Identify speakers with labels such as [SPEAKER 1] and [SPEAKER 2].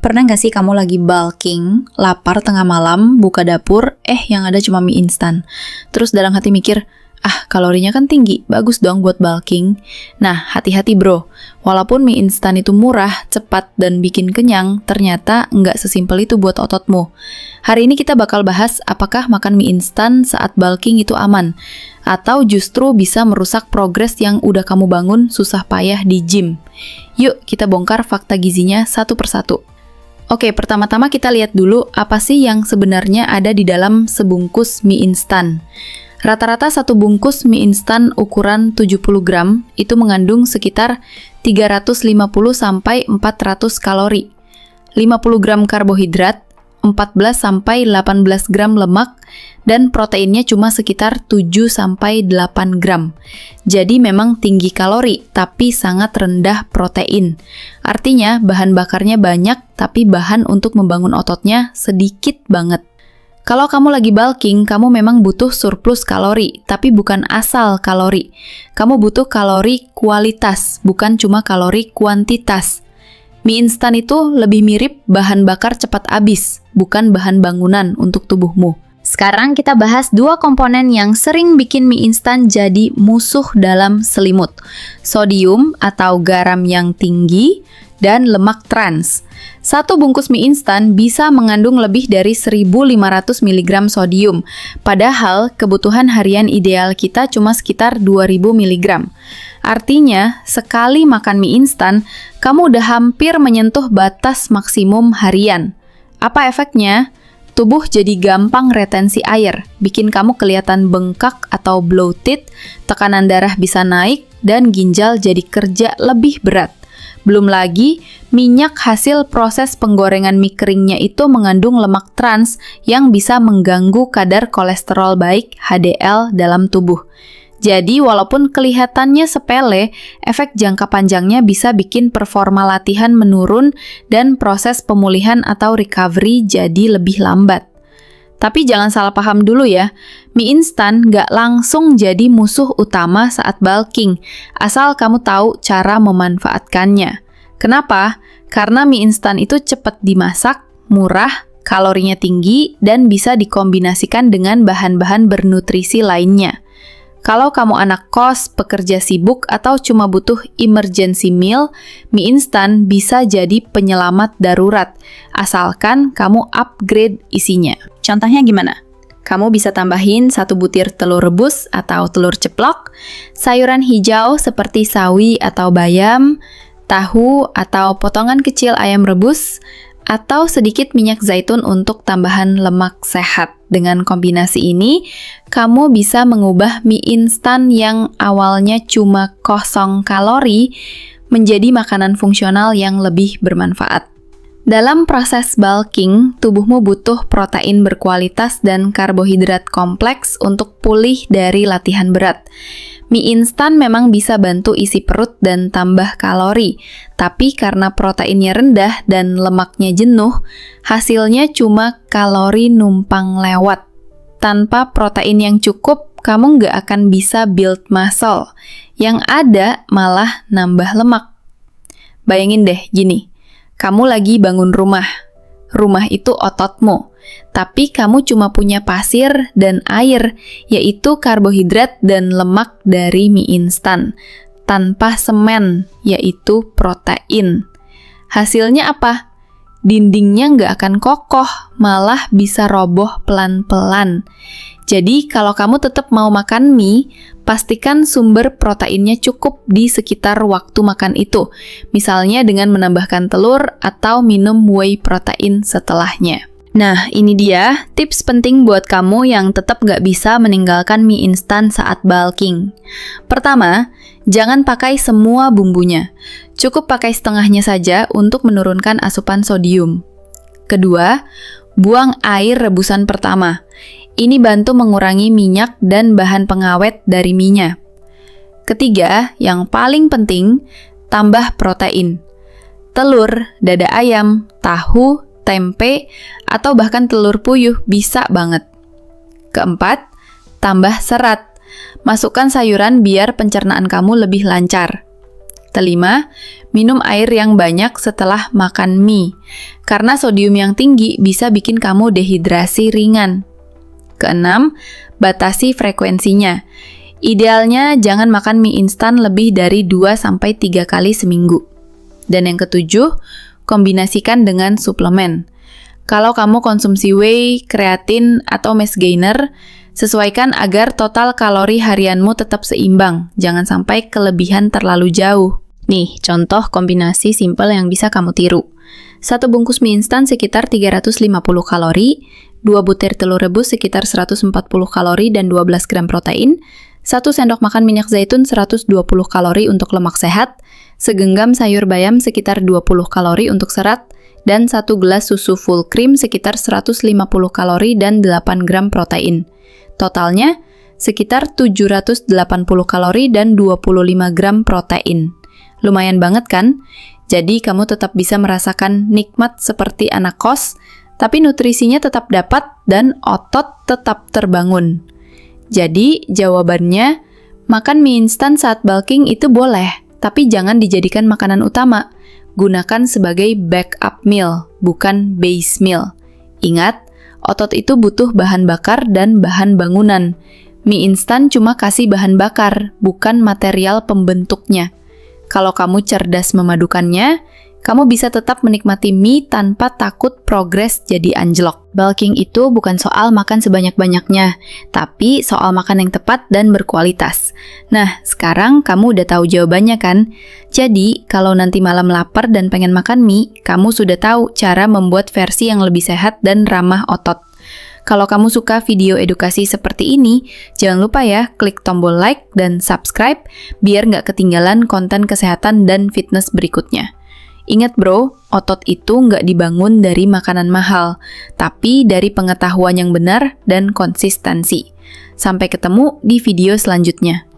[SPEAKER 1] Pernah nggak sih kamu lagi bulking, lapar tengah malam, buka dapur, yang ada cuma mie instan. Terus dalam hati mikir, kalorinya kan tinggi, bagus dong buat bulking. Nah, hati-hati bro, walaupun mie instan itu murah, cepat, dan bikin kenyang, ternyata nggak sesimpel itu buat ototmu. Hari ini kita bakal bahas apakah makan mie instan saat bulking itu aman, atau justru bisa merusak progres yang udah kamu bangun susah payah di gym. Yuk, kita bongkar fakta gizinya satu persatu. Oke, pertama-tama kita lihat dulu apa sih yang sebenarnya ada di dalam sebungkus mie instan. Rata-rata satu bungkus mie instan ukuran 70 gram itu mengandung sekitar 350 sampai 400 kalori, 50 gram karbohidrat, 14 sampai 18 gram lemak, dan proteinnya cuma sekitar 7 sampai 8 gram. Jadi memang tinggi kalori, tapi sangat rendah protein. Artinya bahan bakarnya banyak, tapi bahan untuk membangun ototnya sedikit banget. Kalau kamu lagi bulking, kamu memang butuh surplus kalori, tapi bukan asal kalori. Kamu butuh kalori kualitas, bukan cuma kalori kuantitas. Mie instan itu lebih mirip bahan bakar cepat habis, bukan bahan bangunan untuk tubuhmu. Sekarang kita bahas dua komponen yang sering bikin mie instan jadi musuh dalam selimut. Sodium atau garam yang tinggi dan lemak trans. Satu bungkus mie instan bisa mengandung lebih dari 1.500 mg sodium, padahal kebutuhan harian ideal kita cuma sekitar 2.000 mg. Artinya, sekali makan mie instan, kamu udah hampir menyentuh batas maksimum harian. Apa efeknya? Tubuh jadi gampang retensi air, bikin kamu kelihatan bengkak atau bloated, tekanan darah bisa naik, dan ginjal jadi kerja lebih berat. Belum lagi, minyak hasil proses penggorengan mie keringnya itu mengandung lemak trans yang bisa mengganggu kadar kolesterol baik HDL dalam tubuh. Jadi, walaupun kelihatannya sepele, efek jangka panjangnya bisa bikin performa latihan menurun dan proses pemulihan atau recovery jadi lebih lambat. Tapi jangan salah paham dulu ya, mie instan nggak langsung jadi musuh utama saat bulking, asal kamu tahu cara memanfaatkannya. Kenapa? Karena mie instan itu cepat dimasak, murah, kalorinya tinggi, dan bisa dikombinasikan dengan bahan-bahan bernutrisi lainnya. Kalau kamu anak kos, pekerja sibuk, atau cuma butuh emergency meal, mie instan bisa jadi penyelamat darurat, asalkan kamu upgrade isinya. Contohnya gimana? Kamu bisa tambahin 1 butir telur rebus atau telur ceplok, sayuran hijau seperti sawi atau bayam, tahu atau potongan kecil ayam rebus, atau sedikit minyak zaitun untuk tambahan lemak sehat. Dengan kombinasi ini, kamu bisa mengubah mie instan yang awalnya cuma kosong kalori menjadi makanan fungsional yang lebih bermanfaat. Dalam proses bulking, tubuhmu butuh protein berkualitas dan karbohidrat kompleks untuk pulih dari latihan berat. Mie instan memang bisa bantu isi perut dan tambah kalori, tapi karena proteinnya rendah dan lemaknya jenuh, hasilnya cuma kalori numpang lewat. Tanpa protein yang cukup, kamu nggak akan bisa build muscle. Yang ada malah nambah lemak. Bayangin deh gini, kamu lagi bangun rumah. Rumah itu ototmu, tapi kamu cuma punya pasir dan air, yaitu karbohidrat dan lemak dari mie instan, tanpa semen, yaitu protein. Hasilnya apa? Dindingnya nggak akan kokoh, malah bisa roboh pelan-pelan. Jadi kalau kamu tetap mau makan mie, pastikan sumber proteinnya cukup di sekitar waktu makan itu. Misalnya dengan menambahkan telur atau minum whey protein setelahnya. Nah, ini dia tips penting buat kamu yang tetap nggak bisa meninggalkan mie instan saat bulking. Pertama, jangan pakai semua bumbunya. Cukup pakai setengahnya saja untuk menurunkan asupan sodium. Kedua, buang air rebusan pertama. Ini bantu mengurangi minyak dan bahan pengawet dari mie-nya. Ketiga, yang paling penting, tambah protein. Telur, dada ayam, tahu, tempe, atau bahkan telur puyuh bisa banget. Keempat, tambah serat. Masukkan sayuran biar pencernaan kamu lebih lancar. Kelima, minum air yang banyak setelah makan mie. Karena sodium yang tinggi bisa bikin kamu dehidrasi ringan. Keenam, batasi frekuensinya. Idealnya jangan makan mie instan lebih dari 2-3 kali seminggu. Dan yang ketujuh, kombinasikan dengan suplemen. Kalau kamu konsumsi whey, kreatin, atau mass gainer, sesuaikan agar total kalori harianmu tetap seimbang. Jangan sampai kelebihan terlalu jauh. Nih, contoh kombinasi simpel yang bisa kamu tiru. 1 bungkus mie instan sekitar 350 kalori, 2 butir telur rebus sekitar 140 kalori dan 12 gram protein, 1 sendok makan minyak zaitun 120 kalori untuk lemak sehat, segenggam sayur bayam sekitar 20 kalori untuk serat, dan 1 gelas susu full cream sekitar 150 kalori dan 8 gram protein. Totalnya sekitar 780 kalori dan 25 gram protein. Lumayan banget kan? Jadi kamu tetap bisa merasakan nikmat seperti anak kos, tapi nutrisinya tetap dapat dan otot tetap terbangun. Jadi jawabannya, makan mie instan saat bulking itu boleh, tapi jangan dijadikan makanan utama. Gunakan sebagai backup meal, bukan base meal. Ingat, otot itu butuh bahan bakar dan bahan bangunan. Mie instan cuma kasih bahan bakar, bukan material pembentuknya. Kalau kamu cerdas memadukannya, kamu bisa tetap menikmati mie tanpa takut progres jadi anjlok. Bulking itu bukan soal makan sebanyak-banyaknya, tapi soal makan yang tepat dan berkualitas. Nah, sekarang kamu udah tahu jawabannya kan? Jadi, kalau nanti malam lapar dan pengen makan mie, kamu sudah tahu cara membuat versi yang lebih sehat dan ramah otot. Kalau kamu suka video edukasi seperti ini, jangan lupa ya klik tombol like dan subscribe biar nggak ketinggalan konten kesehatan dan fitness berikutnya. Ingat bro, otot itu nggak dibangun dari makanan mahal, tapi dari pengetahuan yang benar dan konsistensi. Sampai ketemu di video selanjutnya.